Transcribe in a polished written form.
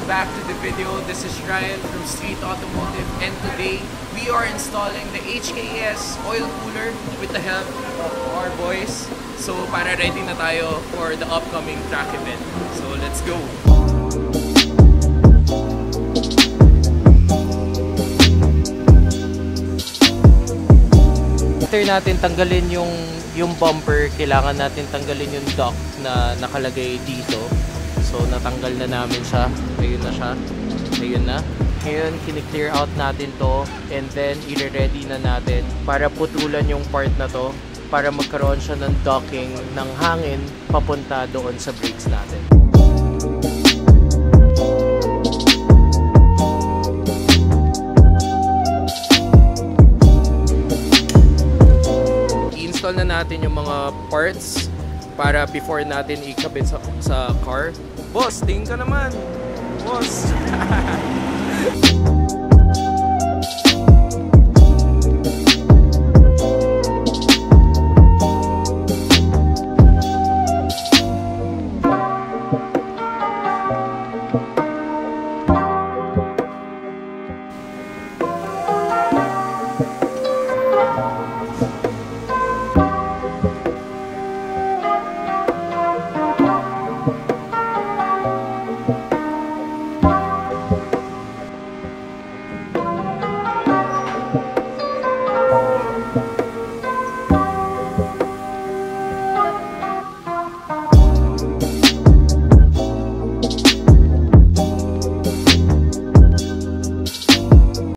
back to the video. This is Ryan from Street Automotive, and today we are installing the HKS oil cooler with the help of our boys. So para ready na tayo for the upcoming track event. So let's go! After natin tanggalin yung bumper, kailangan natin tanggalin yung dock na nakalagay dito. So natanggal na namin siya. Ayun na siya. Ayun na. Ngayon, kini-clear out natin to, and then i-ready na natin para putulan yung part na to para magkaroon siya ng docking ng hangin papunta doon sa brakes natin. I-install na natin yung mga parts para before natin ikabit sa car. Boss, tingin ka naman! Boss!